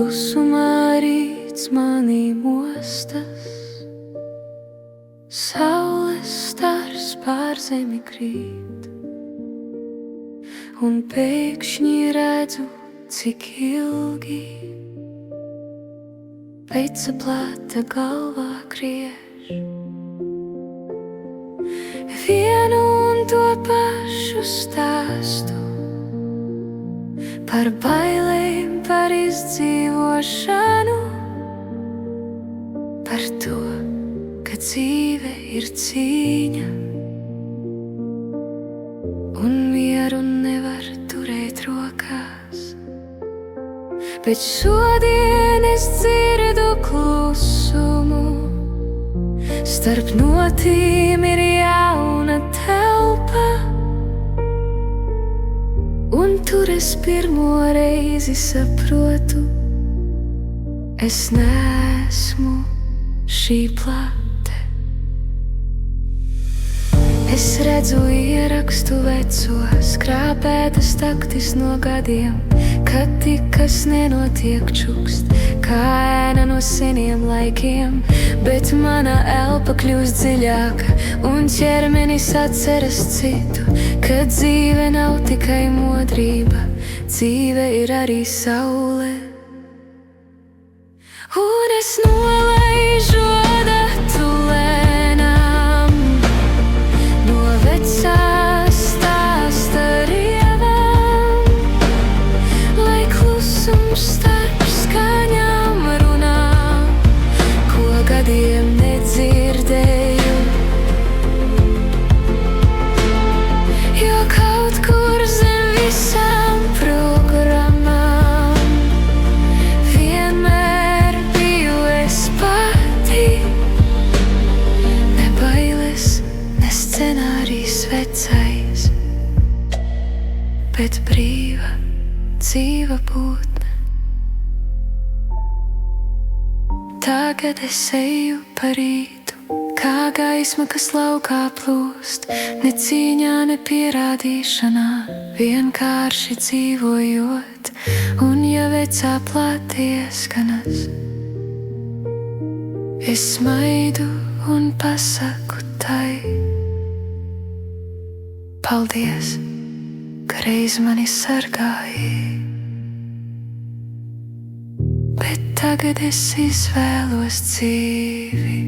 Klusumā rīts manī mostas, saules stars pār zemi krīt, un pēkšņi redzu, cik ilgi peica plata galvā griež. Vienu un to pašu stāstu par bailēm, par izdzīvošanu, par to, ka dzīve ir cīņa, un mieru nevar turēt rokās. Bet šodien es dzirdu klusumu, starp notīm ir jauna telpa, un tur es pirmo reizi saprotu, es neesmu šī plate. Es redzu ierakstu vecos, krāpētas taktis no gadiem, kad tikas nenotiek čukst, kā ēna no seniem laikiem. Bet mana elpa kļūst dziļāka, un ķermenis atceras citu, ka dzīve nav tikai modrība, dzīve ir arī saule. Un es nolaižu adatu lēnām no vecās stāsta rievām, lai klusums starp skaņām runā, ko gadiem nedzirdēju. Jo kaut kur zem visām programmām vienmēr biju es pati, ne bailes, ne scenārijs vecais, bet brīva, dzīva būtne. Tagad es eju pa rītu, kā gaisma, kas laukā plūst, ne cīņā, ne pierādīšanā, vienkārši dzīvojot. Un ja vecā plāte ieskanas, es smaidu un pasaku tai: paldies, ka reiz mani sargāji. Bet tagad es izvēlos dzīvi.